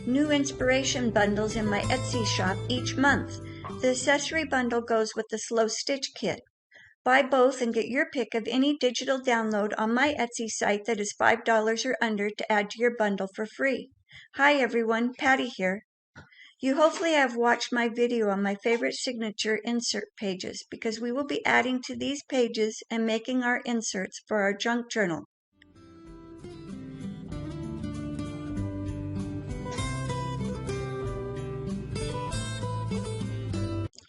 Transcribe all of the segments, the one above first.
new inspiration bundles in my Etsy shop each month. The accessory bundle goes with the slow stitch kit. Buy both and get your pick of any digital download on my Etsy site that is $5 or under to add to your bundle for free. Hi everyone, Patty here. You hopefully have watched my video on my favorite signature insert pages because we will be adding to these pages and making our inserts for our junk journal.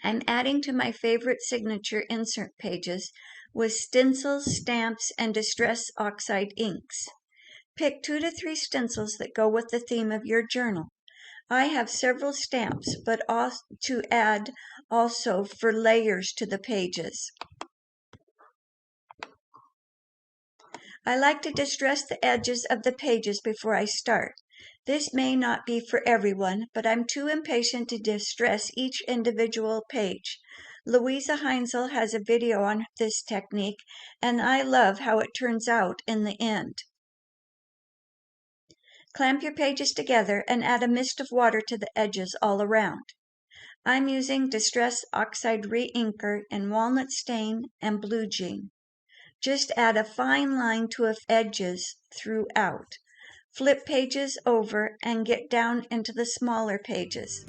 I'm adding to my favorite signature insert pages with stencils, stamps, and distress oxide inks. Pick 2 to 3 stencils that go with the theme of your journal. I have several stamps, but also to add also for layers to the pages. I like to distress the edges of the pages before I start. This may not be for everyone, but I'm too impatient to distress each individual page. Louisa Heinzel has a video on this technique, and I love how it turns out in the end. Clamp your pages together and add a mist of water to the edges all around. I'm using Distress Oxide Re-Inker in Walnut Stain and Blue Jean. Just add a fine line to edges throughout. Flip pages over and get down into the smaller pages.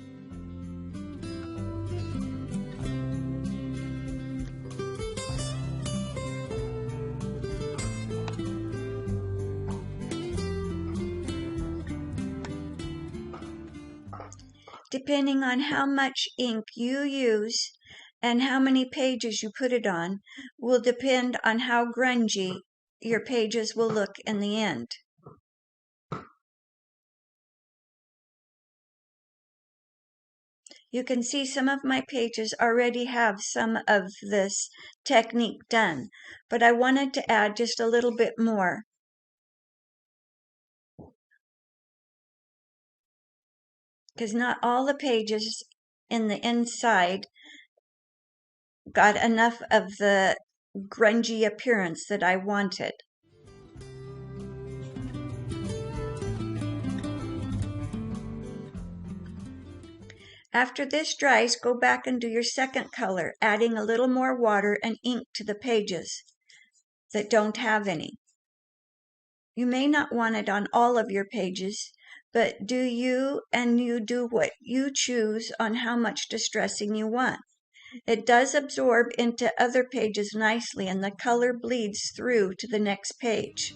Depending on how much ink you use and how many pages you put it on will depend on how grungy your pages will look in the end. You can see some of my pages already have some of this technique done, but I wanted to add just a little bit more. Because not all the pages in the inside got enough of the grungy appearance that I wanted. After this dries, go back and do your second color, adding a little more water and ink to the pages that don't have any. You may not want it on all of your pages, but you do what you choose on how much distressing you want. It does absorb into other pages nicely and the color bleeds through to the next page.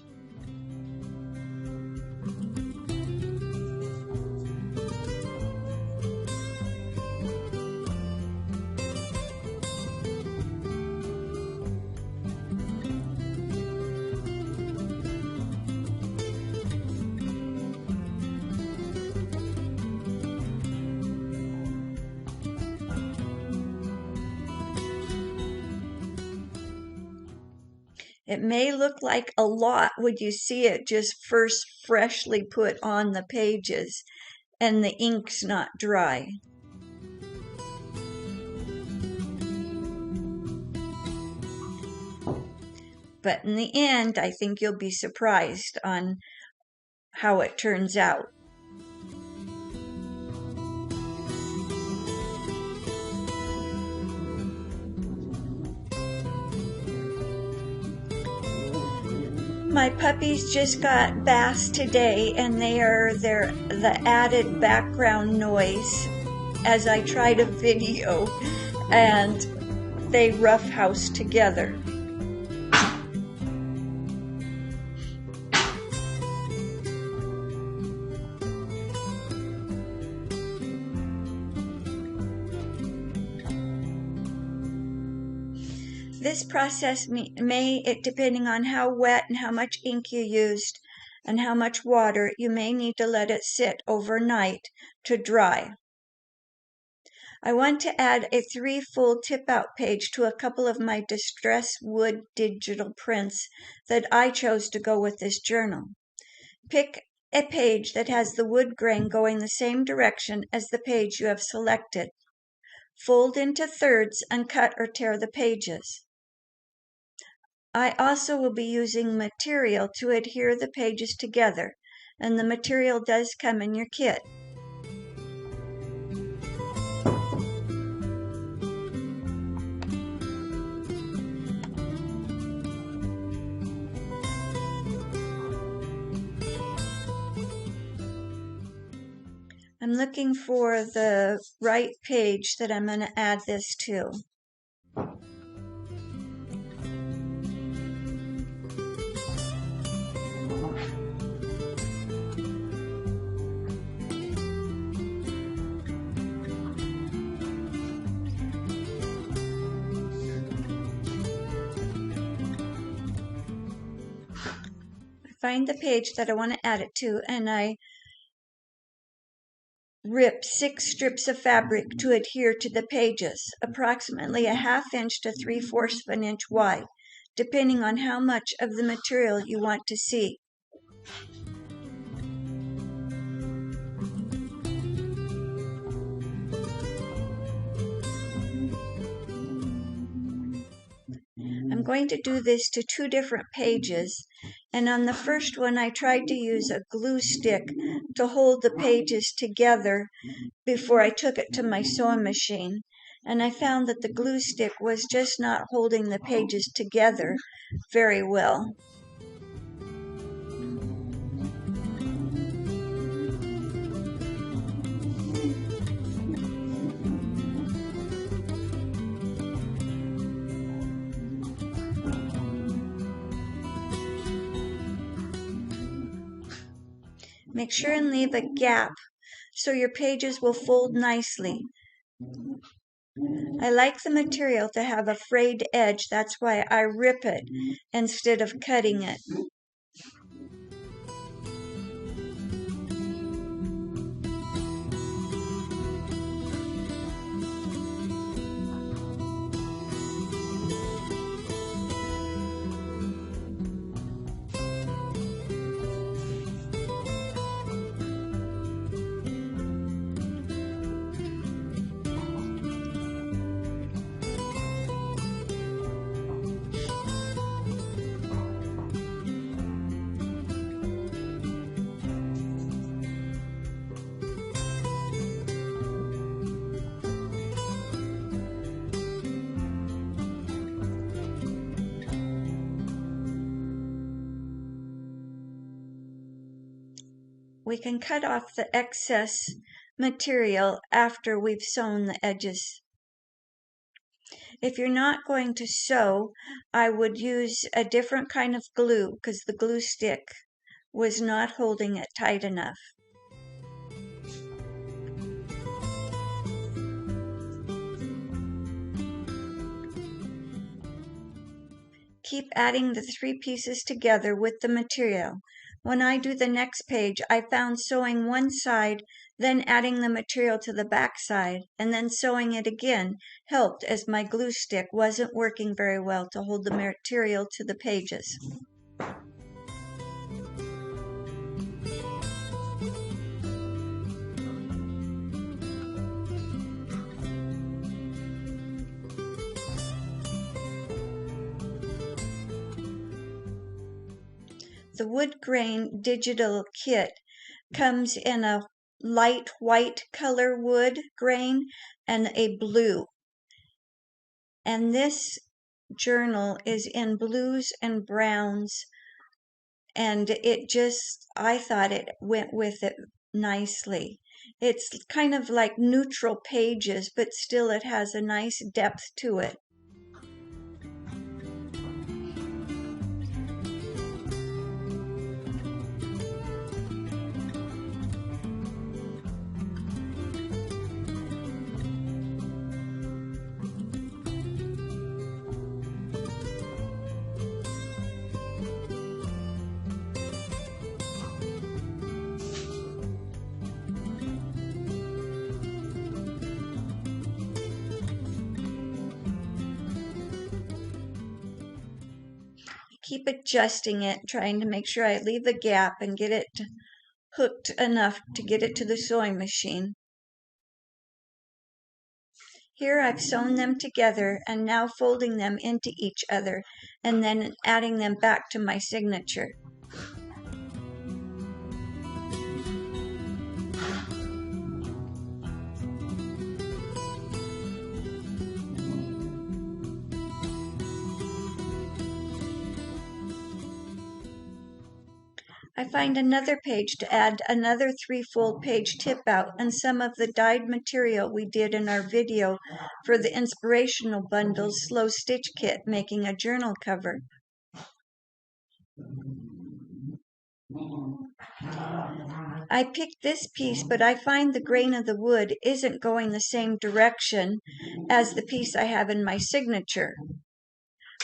It may look like a lot when you see it just first freshly put on the pages and the ink's not dry. But in the end, I think you'll be surprised on how it turns out. My puppies just got baths today, and they're the added background noise as I try to video, and they roughhouse together. This process depending on how wet and how much ink you used and how much water, you may need to let it sit overnight to dry. I want to add a 3 full tip-out page to a couple of my distress wood digital prints that I chose to go with this journal. Pick a page that has the wood grain going the same direction as the page you have selected. Fold into thirds and cut or tear the pages. I also will be using material to adhere the pages together, and the material does come in your kit. I'm looking for the right page that I'm going to add this to. Find the page that I want to add it to, and I rip 6 strips of fabric to adhere to the pages, approximately a 1/2 inch to 3/4 of an inch wide, depending on how much of the material you want to see. I'm going to do this to 2 different pages, and on the first one I tried to use a glue stick to hold the pages together before I took it to my sewing machine, and I found that the glue stick was just not holding the pages together very well. Make sure and leave a gap so your pages will fold nicely. I like the material to have a frayed edge, that's why I rip it instead of cutting it. We can cut off the excess material after we've sewn the edges. If you're not going to sew, I would use a different kind of glue because the glue stick was not holding it tight enough. Keep adding the 3 pieces together with the material. When I do the next page, I found sewing one side, then adding the material to the back side, and then sewing it again helped, as my glue stick wasn't working very well to hold the material to the pages. The wood grain digital kit comes in a light white color wood grain and a blue. And this journal is in blues and browns, and I thought it went with it nicely. It's kind of like neutral pages, but still it has a nice depth to it. Keep adjusting it, trying to make sure I leave a gap and get it hooked enough to get it to the sewing machine. Here I've sewn them together and now folding them into each other and then adding them back to my signature. I find another page to add another 3-fold page tip out and some of the dyed material we did in our video for the inspirational bundles slow stitch kit making a journal cover. I picked this piece, but I find the grain of the wood isn't going the same direction as the piece I have in my signature.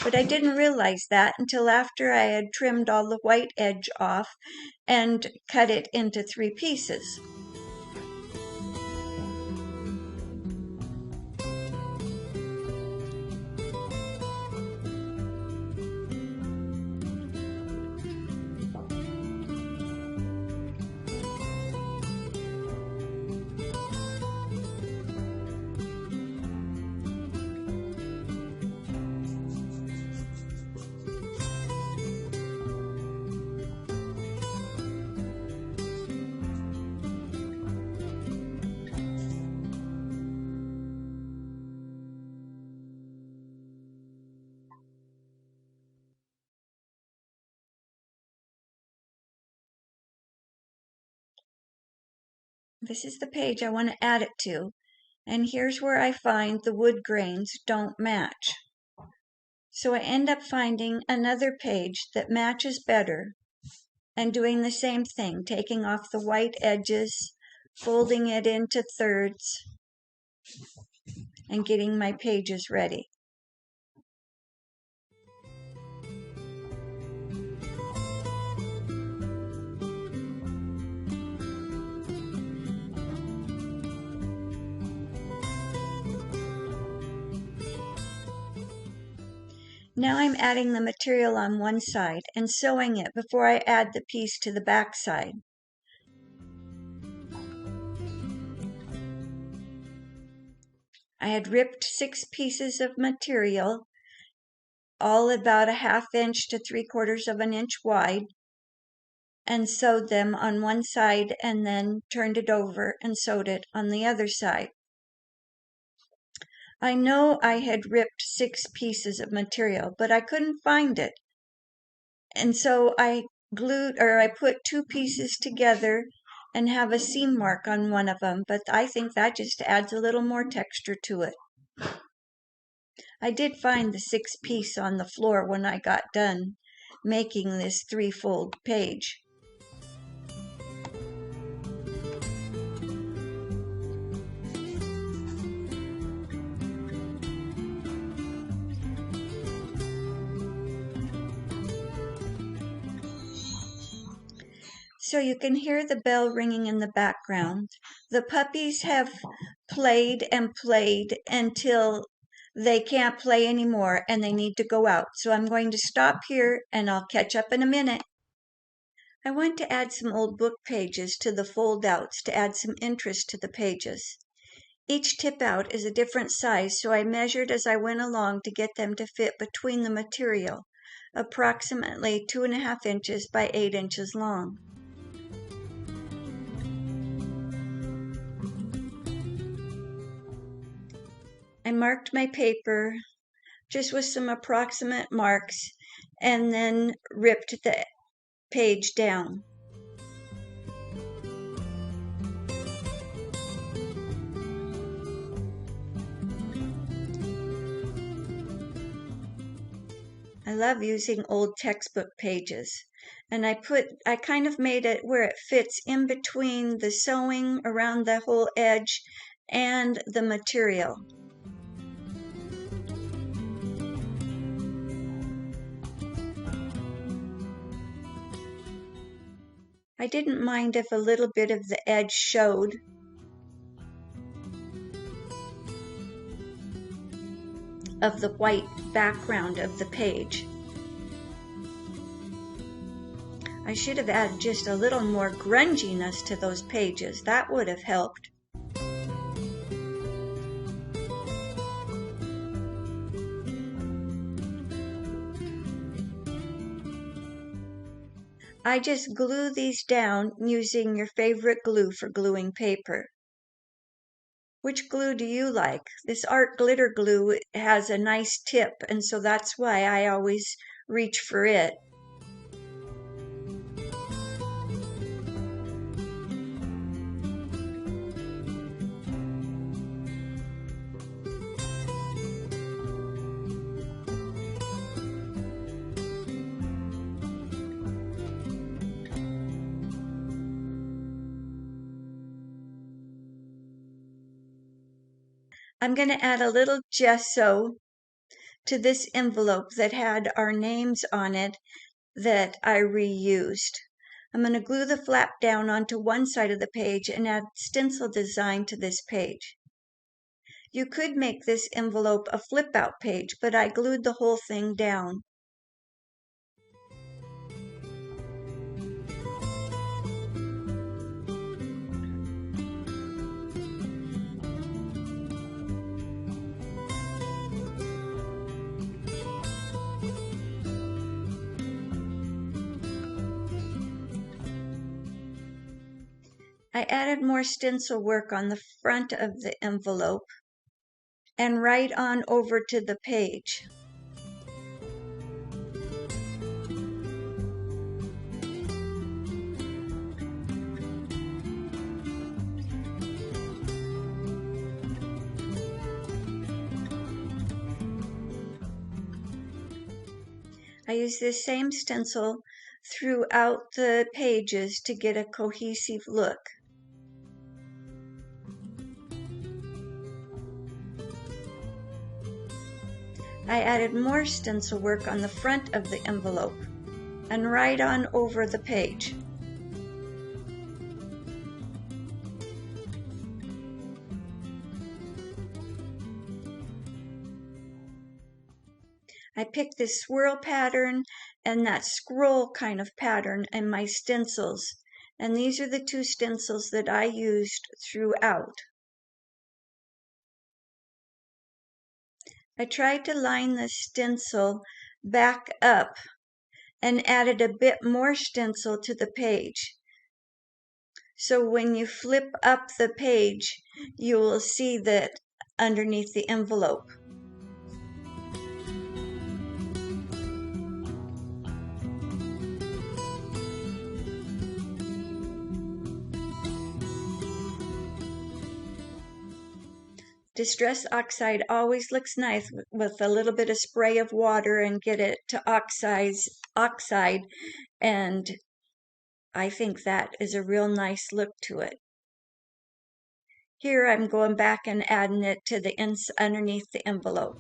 But I didn't realize that until after I had trimmed all the white edge off and cut it into 3 pieces. This is the page I want to add it to, and here's where I find the wood grains don't match. So I end up finding another page that matches better and doing the same thing, taking off the white edges, folding it into thirds, and getting my pages ready. Now I'm adding the material on one side and sewing it before I add the piece to the back side. I had ripped 6 pieces of material, all about a 1/2 inch to 3/4 of an inch wide, and sewed them on one side and then turned it over and sewed it on the other side. I know I had ripped 6 pieces of material, but I couldn't find it. And so I put 2 pieces together and have a seam mark on one of them, but I think that just adds a little more texture to it. I did find the 6th piece on the floor when I got done making this 3-fold page. So you can hear the bell ringing in the background. The puppies have played and played until they can't play anymore and they need to go out. So I'm going to stop here and I'll catch up in a minute. I want to add some old book pages to the fold outs to add some interest to the pages. Each tip out is a different size, so I measured as I went along to get them to fit between the material, approximately 2.5 inches by 8 inches long. I marked my paper just with some approximate marks and then ripped the page down. I love using old textbook pages, and I kind of made it where it fits in between the sewing around the whole edge and the material. I didn't mind if a little bit of the edge showed. Of the white background of the page. I should have added just a little more grunginess to those pages. That would have helped. I just glue these down using your favorite glue for gluing paper. Which glue do you like? This art glitter glue has a nice tip, and so that's why I always reach for it. I'm going to add a little gesso to this envelope that had our names on it that I reused. I'm going to glue the flap down onto one side of the page and add stencil design to this page. You could make this envelope a flip out page, but I glued the whole thing down. I added more stencil work on the front of the envelope and right on over to the page. I use this same stencil throughout the pages to get a cohesive look. I added more stencil work on the front of the envelope and right on over the page. I picked this swirl pattern and that scroll kind of pattern in my stencils, and these are the two stencils that I used throughout. I tried to line the stencil back up and added a bit more stencil to the page. So when you flip up the page, you will see that underneath the envelope. Distress oxide always looks nice with a little bit of spray of water and get it to oxide, and I think that is a real nice look to it. Here I'm going back and adding it to the underneath the envelope.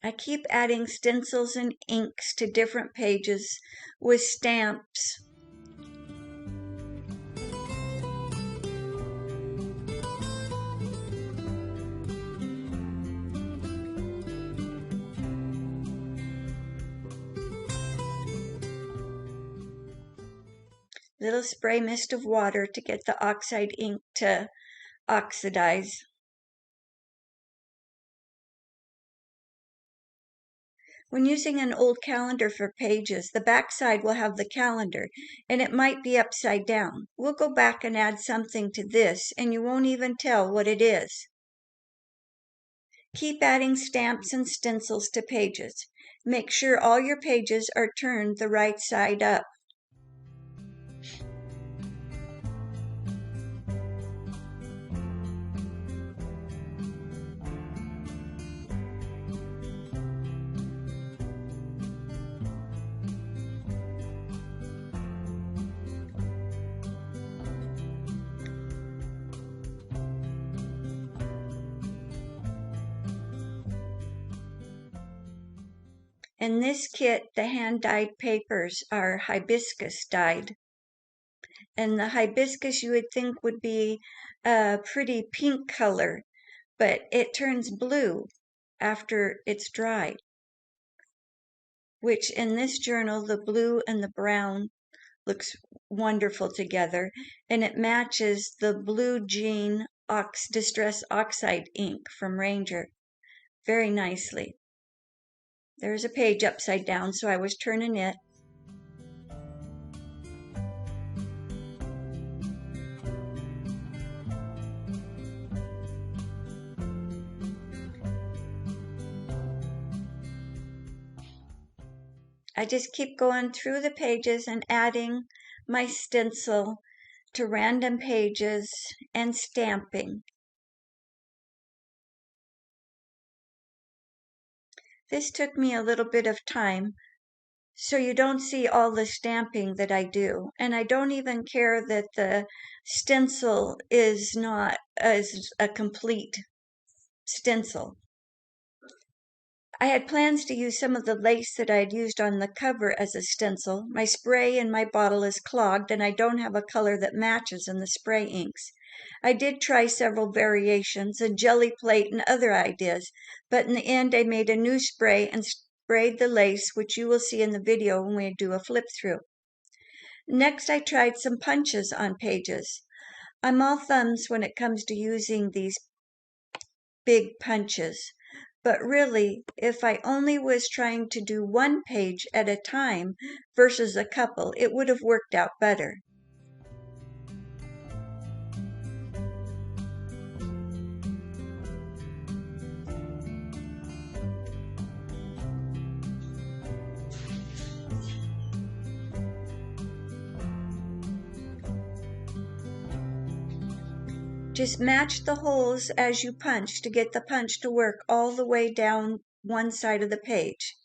I keep adding stencils and inks to different pages with stamps. Little spray mist of water to get the oxide ink to oxidize. When using an old calendar for pages, the back side will have the calendar, and it might be upside down. We'll go back and add something to this, and you won't even tell what it is. Keep adding stamps and stencils to pages. Make sure all your pages are turned the right side up. In this kit, the hand-dyed papers are hibiscus dyed. And the hibiscus you would think would be a pretty pink color, but it turns blue after it's dried, which in this journal, the blue and the brown looks wonderful together, and it matches the blue jean Distress Oxide ink from Ranger very nicely. There's a page upside down, so I was turning it. I just keep going through the pages and adding my stencil to random pages and stamping. This took me a little bit of time, so you don't see all the stamping that I do. And I don't even care that the stencil is not as a complete stencil. I had plans to use some of the lace that I had used on the cover as a stencil. My spray in my bottle is clogged and I don't have a color that matches in the spray inks. I did try several variations, a jelly plate and other ideas, but in the end I made a new spray and sprayed the lace, which you will see in the video when we do a flip through. Next I tried some punches on pages. I'm all thumbs when it comes to using these big punches. But really, if I only was trying to do one page at a time versus a couple, it would have worked out better. Just match the holes as you punch to get the punch to work all the way down one side of the page.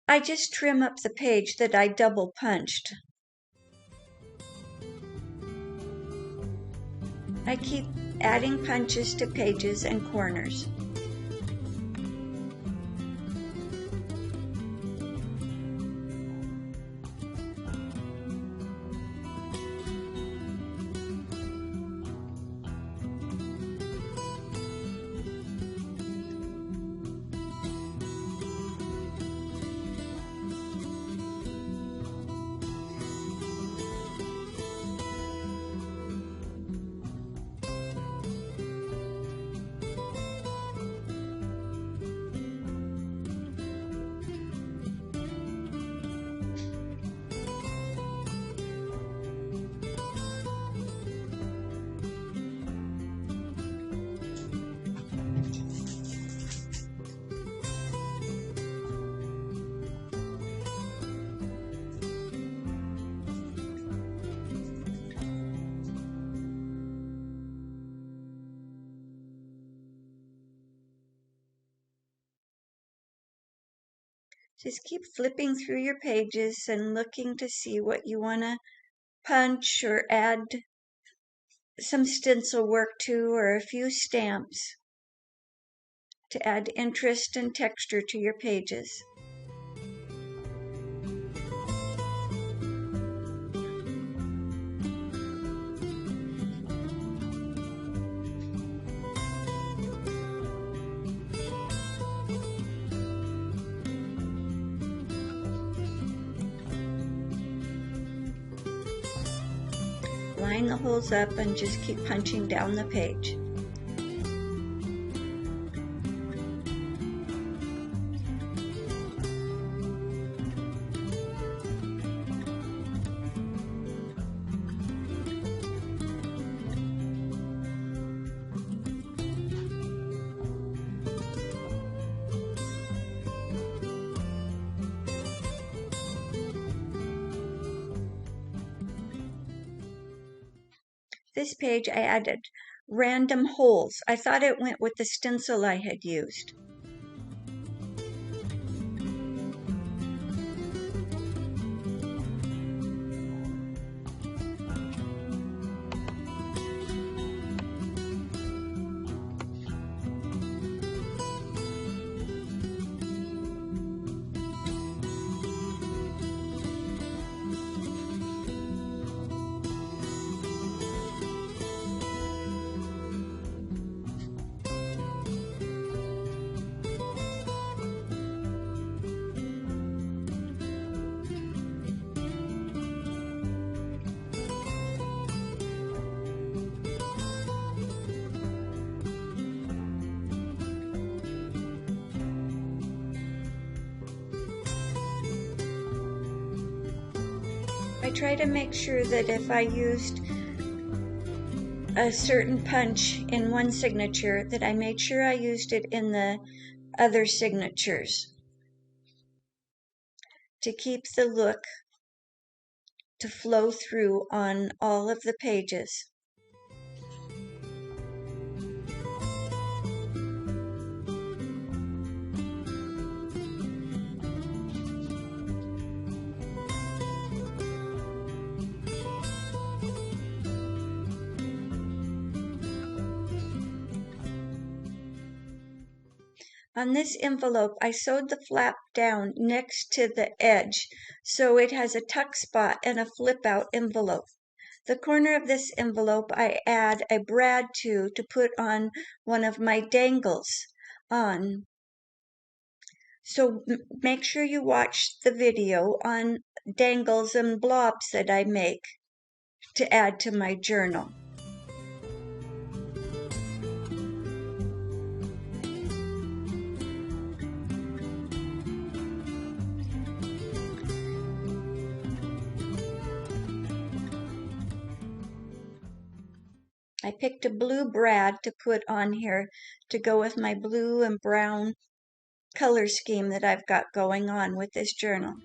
I just trim up the page that I double punched. I keep adding punches to pages and corners. Just keep flipping through your pages and looking to see what you want to punch or add some stencil work to, or a few stamps to add interest and texture to your pages. Line the holes up and just keep punching down the page. This page I added random holes. I thought it went with the stencil I had used. try to make sure that if I used a certain punch in one signature, that I made sure I used it in the other signatures to keep the look to flow through on all of the pages. On this envelope, I sewed the flap down next to the edge, so it has a tuck spot and a flip-out envelope. The corner of this envelope I add a brad to put on one of my dangles on. So make sure you watch the video on dangles and blobs that I make to add to my journal. I picked a blue brad to put on here to go with my blue and brown color scheme that I've got going on with this journal.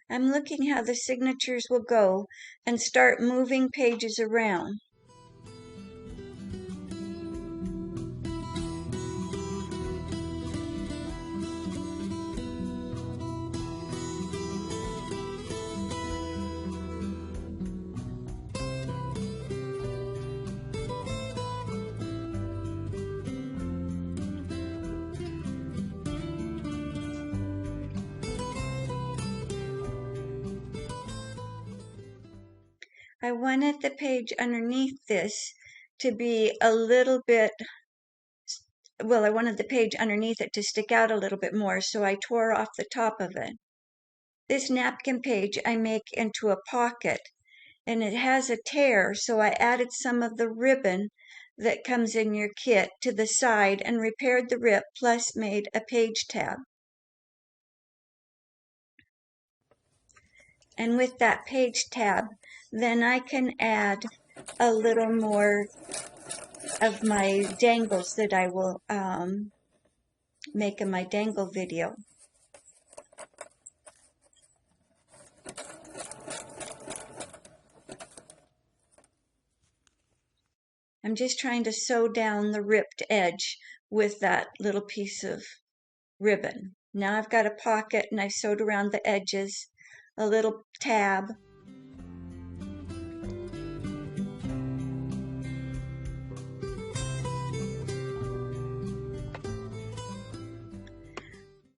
I'm looking how the signatures will go and start moving pages around. I wanted the page underneath this to be a little bit, well, I wanted the page underneath it to stick out a little bit more, so I tore off the top of it. This napkin page I make into a pocket, and it has a tear, so I added some of the ribbon that comes in your kit to the side and repaired the rip, plus made a page tab. And with that page tab, then I can add a little more of my dangles that I will make in my dangle video. I'm just trying to sew down the ripped edge with that little piece of ribbon. Now I've got a pocket and I sewed around the edges a little tab.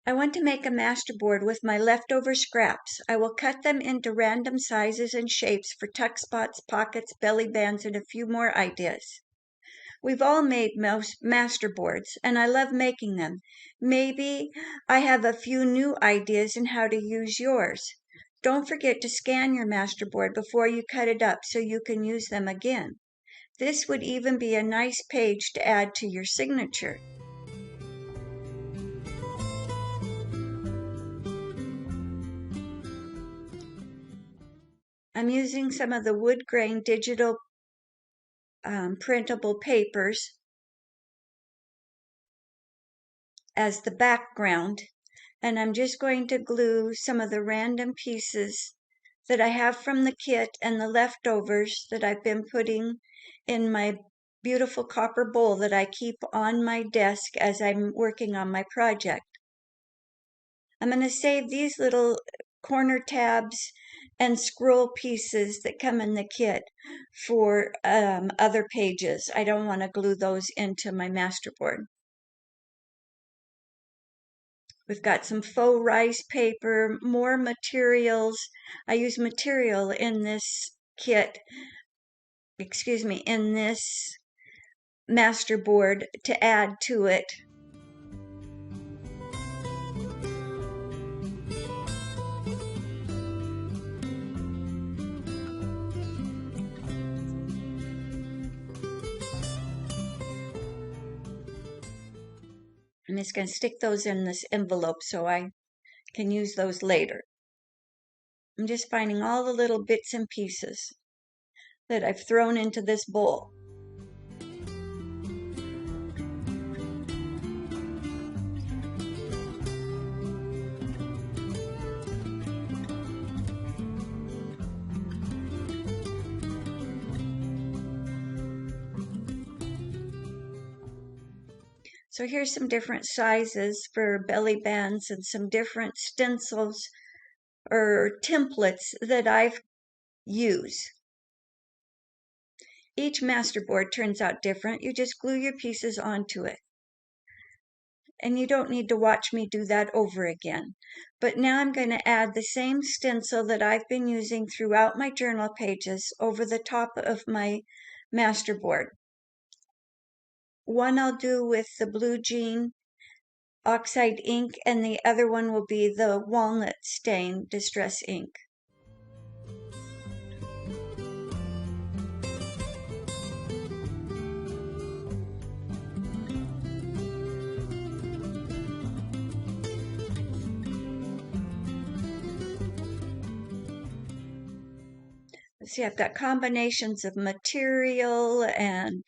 I want to make a masterboard with my leftover scraps. I will cut them into random sizes and shapes for tuck spots, pockets, belly bands, and a few more ideas. We've all made masterboards, and I love making them. Maybe I have a few new ideas in how to use yours. Don't forget to scan your masterboard before you cut it up so you can use them again. This would even be a nice page to add to your signature. I'm using some of the wood grain digital printable papers as the background, and I'm just going to glue some of the random pieces that I have from the kit and the leftovers that I've been putting in my beautiful copper bowl that I keep on my desk as I'm working on my project. I'm going to save these little corner tabs and scroll pieces that come in the kit for other pages. I don't want to glue those into my masterboard. We've got some faux rice paper, more materials. I use material in this kit, in this masterboard to add to it. I'm just going to stick those in this envelope so I can use those later. I'm just finding all the little bits and pieces that I've thrown into this bowl. So here's some different sizes for belly bands and some different stencils or templates that I've used. Each masterboard turns out different. You just glue your pieces onto it. And you don't need to watch me do that over again. But now I'm going to add the same stencil that I've been using throughout my journal pages over the top of my masterboard. One I'll do with the blue jean oxide ink, and the other one will be the walnut stain distress ink. See, I've got combinations of material and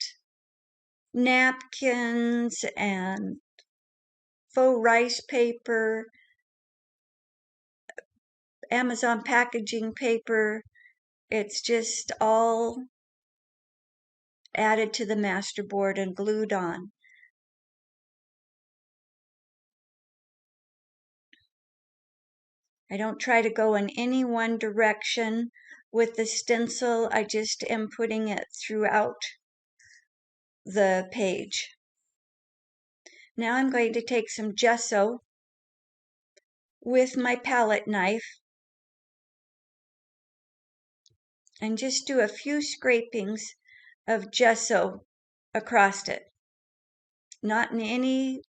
napkins and faux rice paper, Amazon packaging paper. It's just all added to the masterboard and glued on. I don't try to go in any one direction with the stencil. I just am putting it throughout the page. Now I'm going to take some gesso with my palette knife and just do a few scrapings of gesso across it. Not in any,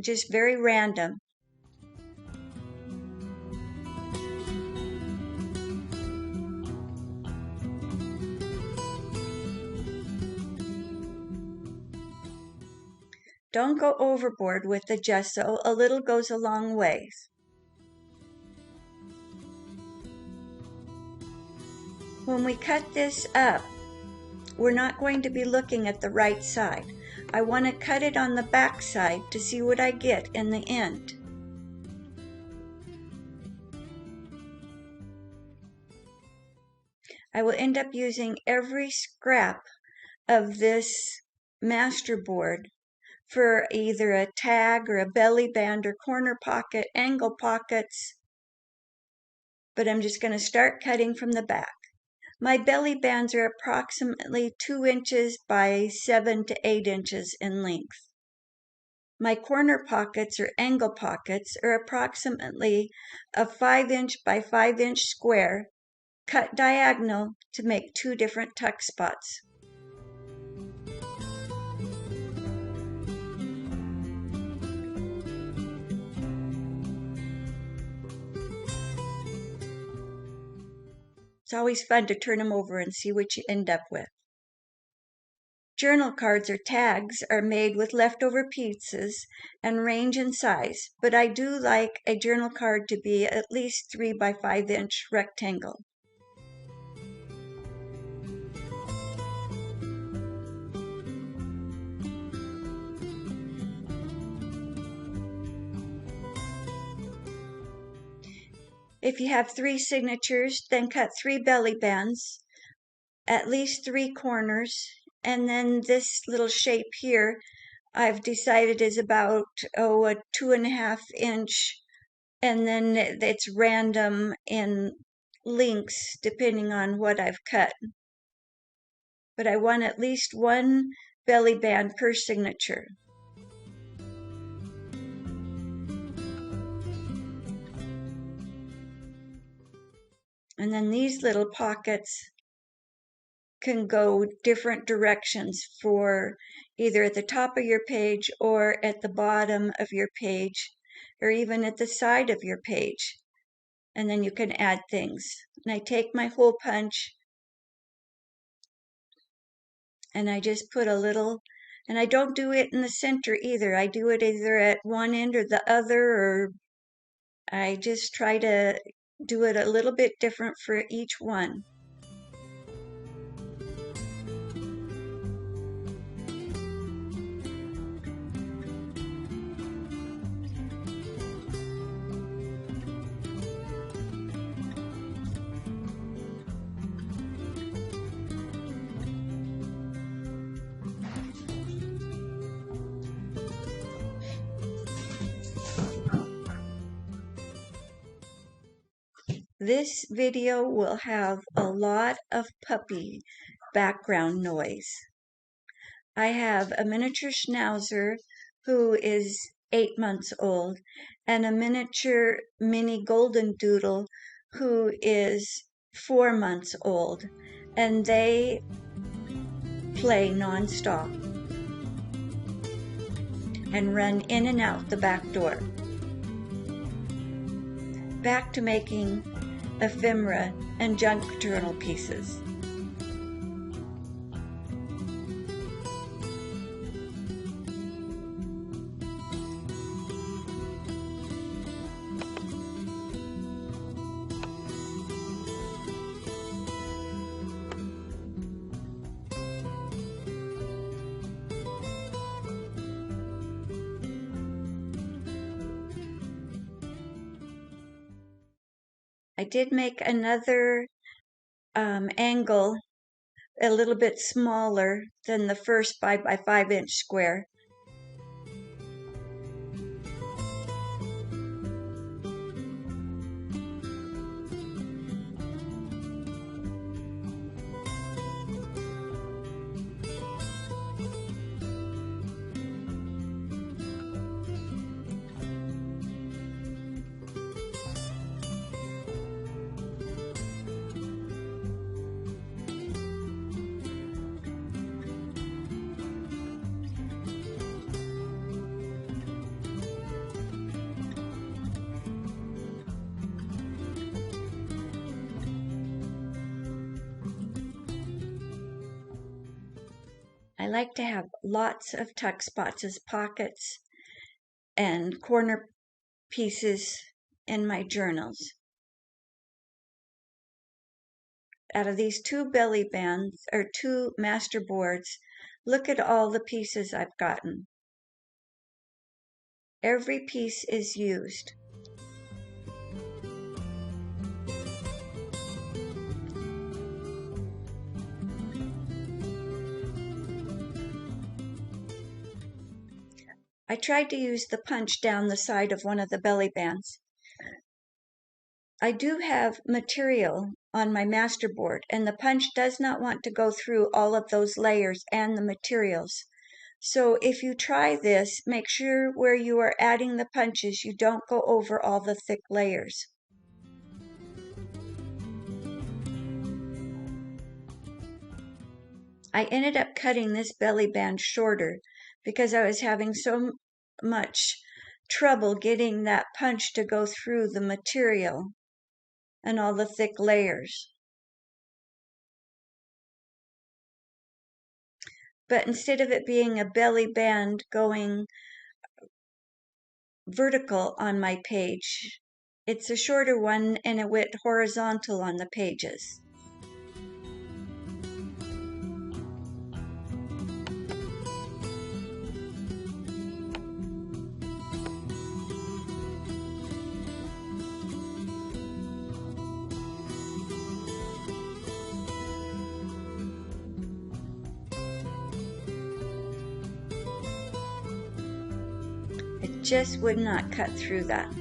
just very random. Don't go overboard with the gesso. A little goes a long ways. When we cut this up, we're not going to be looking at the right side. I want to cut it on the back side to see what I get in the end. I will end up using every scrap of this masterboard for either a tag or a belly band or corner pocket, angle pockets, but I'm just going to start cutting from the back. My belly bands are approximately 2 inches by 7 to 8 inches in length. My corner pockets or angle pockets are approximately a 5-inch by 5-inch square cut diagonal to make 2 different tuck spots. It's always fun to turn them over and see what you end up with. Journal cards or tags are made with leftover pieces and range in size, but I do like a journal card to be at least 3 by 5-inch rectangle. If you have 3 signatures, then cut 3 belly bands, at least 3 corners, and then this little shape here I've decided is about a 2.5 inch, and then it's random in lengths depending on what I've cut. But I want at least 1 belly band per signature. And then these little pockets can go different directions for either at the top of your page or at the bottom of your page or even at the side of your page. And then you can add things. And I take my hole punch and I just put a little, and I don't do it in the center either. I do it either at one end or the other, or I just try to do it a little bit different for each one. This video will have a lot of puppy background noise. I have a miniature schnauzer who is 8 months old and a miniature mini golden doodle who is 4 months old, and they play nonstop and run in and out the back door. Back to making ephemera and junk journal pieces. I did make another angle a little bit smaller than the first 5 by 5 inch square. I like to have lots of tuck spots as pockets and corner pieces in my journals. Out of these 2 belly bands or 2 master boards, look at all the pieces I've gotten. Every piece is used. I tried to use the punch down the side of one of the belly bands. I do have material on my master board, and the punch does not want to go through all of those layers and the materials. So if you try this, make sure where you are adding the punches, you don't go over all the thick layers. I ended up cutting this belly band shorter because I was having so much trouble getting that punch to go through the material and all the thick layers. But instead of it being a belly band going vertical on my page, it's a shorter one and it went horizontal on the pages. It just would not cut through that.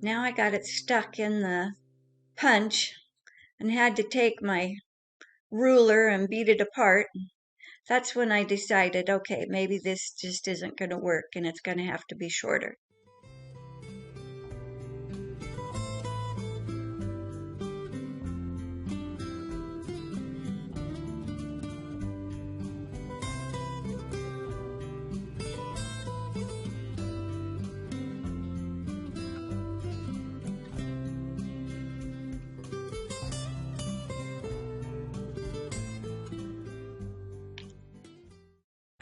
Now I got it stuck in the punch and had to take my ruler and beat it apart. That's when I decided, okay, maybe this just isn't going to work and it's going to have to be shorter.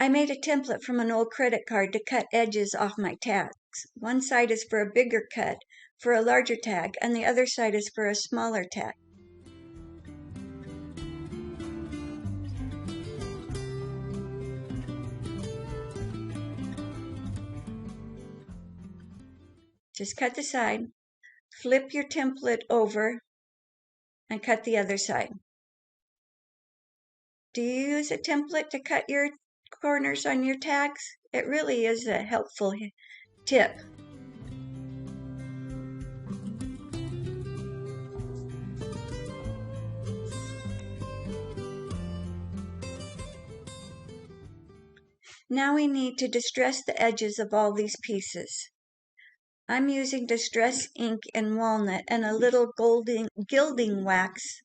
I made a template from an old credit card to cut edges off my tags. One side is for a bigger cut for a larger tag, and the other side is for a smaller tag. Just cut the side, flip your template over, and cut the other side. Do you use a template to cut your corners on your tags? It really is a helpful tip. Now we need to distress the edges of all these pieces. I'm using distress ink in walnut and a little gilding wax.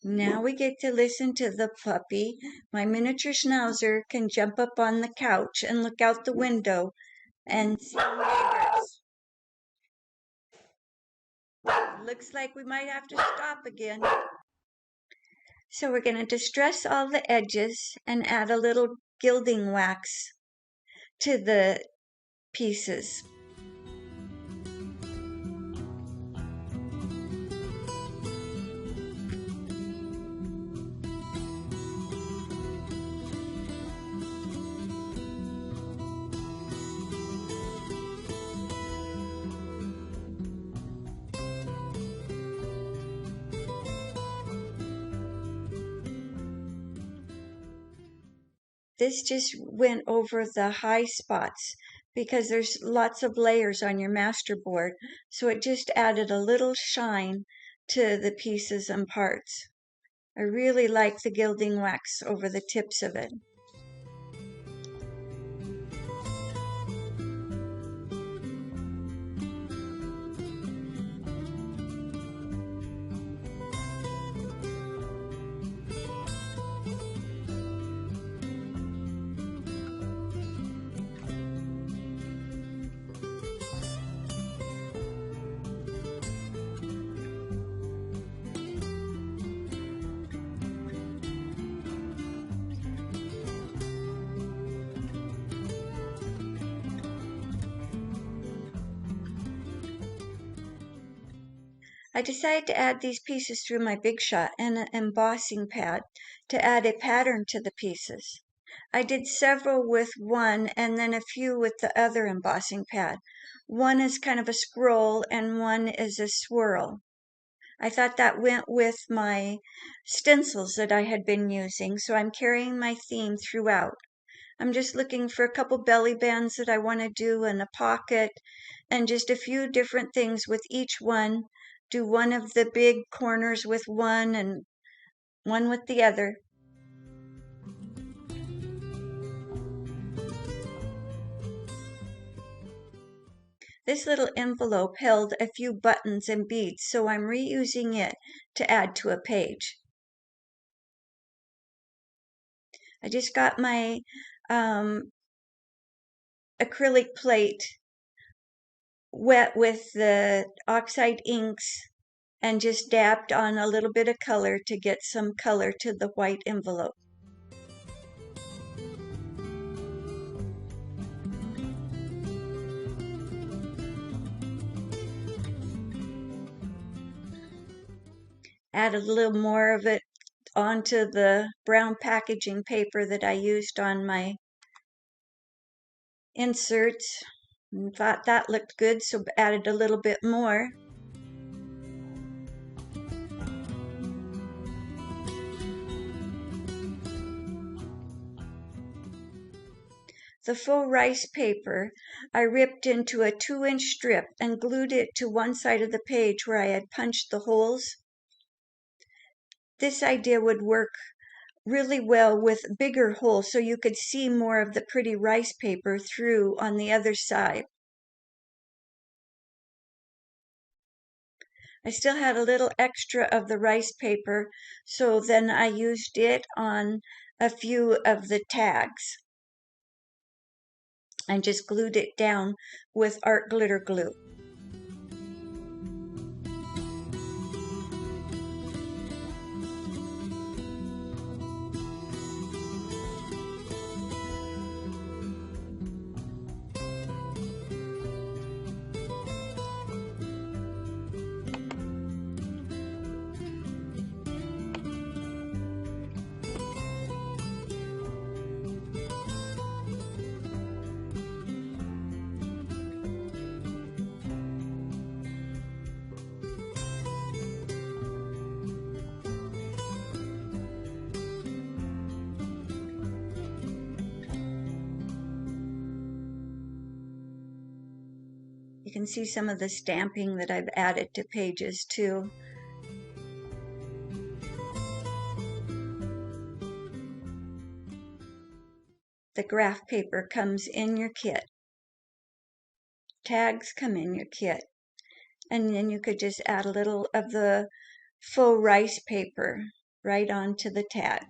Now we get to listen to the puppy. My miniature schnauzer can jump up on the couch and look out the window and see neighbors. Looks like we might have to stop again. So we're going to distress all the edges and add a little gilding wax to the pieces. This just went over the high spots because there's lots of layers on your master board, so it just added a little shine to the pieces and parts. I really like the gilding wax over the tips of it. I decided to add these pieces through my Big Shot and an embossing pad to add a pattern to the pieces. I did several with one and then a few with the other embossing pad. One is kind of a scroll and one is a swirl. I thought that went with my stencils that I had been using, so I'm carrying my theme throughout. I'm just looking for a couple belly bands that I want to do and a pocket and just a few different things with each one. Do one of the big corners with one and one with the other. This little envelope held a few buttons and beads, so I'm reusing it to add to a page. I just got my acrylic plate wet with the oxide inks and just dabbed on a little bit of color to get some color to the white envelope. Add a little more of it onto the brown packaging paper that I used on my inserts and thought that looked good, so added a little bit more. The faux rice paper I ripped into a 2-inch strip and glued it to one side of the page where I had punched the holes. This idea would work really well with bigger holes so you could see more of the pretty rice paper through on the other side. I still had a little extra of the rice paper, so then I used it on a few of the tags and just glued it down with art glitter glue. You can see some of the stamping that I've added to pages too. The graph paper comes in your kit. Tags come in your kit. And then you could just add a little of the faux rice paper right onto the tag.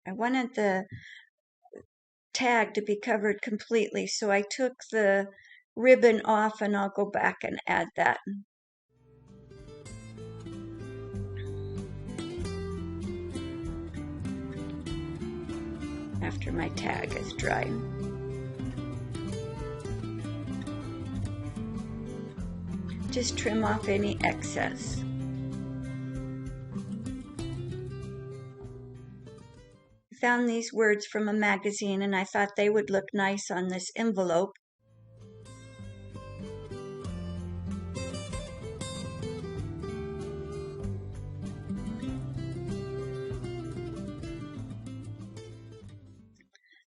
I wanted the tag to be covered completely, so I took the ribbon off, and I'll go back and add that. After my tag is dry. Just trim off any excess. I found these words from a magazine and I thought they would look nice on this envelope.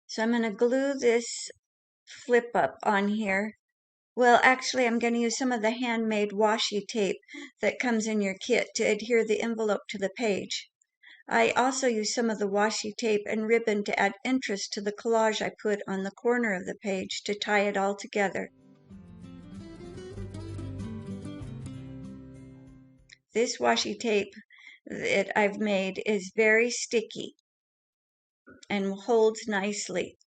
So I'm going to glue this flip up on here. Well, actually, I'm going to use some of the handmade washi tape that comes in your kit to adhere the envelope to the page. I also use some of the washi tape and ribbon to add interest to the collage I put on the corner of the page to tie it all together. This washi tape that I've made is very sticky and holds nicely.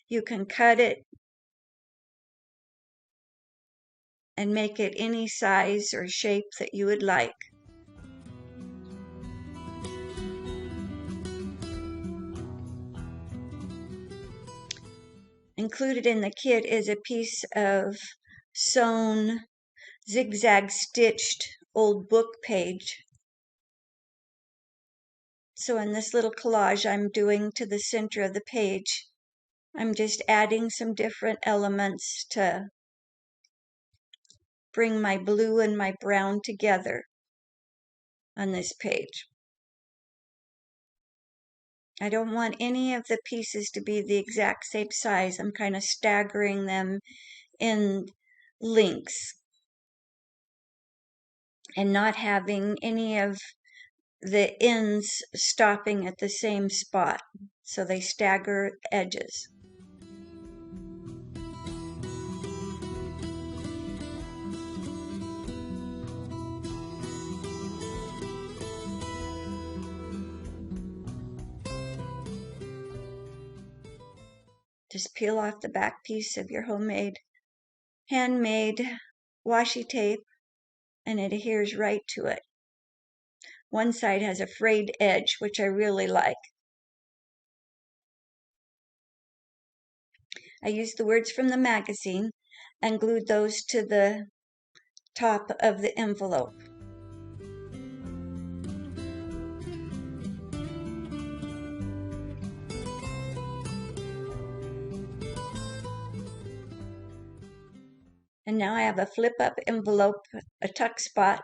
You can cut it and make it any size or shape that you would like. Included in the kit is a piece of sewn, zigzag stitched old book page. So in this little collage I'm doing to the center of the page, I'm just adding some different elements to bring my blue and my brown together on this page. I don't want any of the pieces to be the exact same size. I'm kind of staggering them in links and not having any of the ends stopping at the same spot, so they stagger edges. Just peel off the back piece of your handmade washi tape, and it adheres right to it. One side has a frayed edge, which I really like. I used the words from the magazine and glued those to the top of the envelope. And now I have a flip-up envelope, a tuck spot,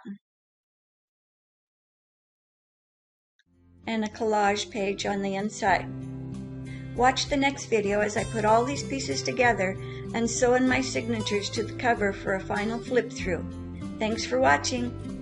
and a collage page on the inside. Watch the next video as I put all these pieces together and sew in my signatures to the cover for a final flip through. Thanks for watching.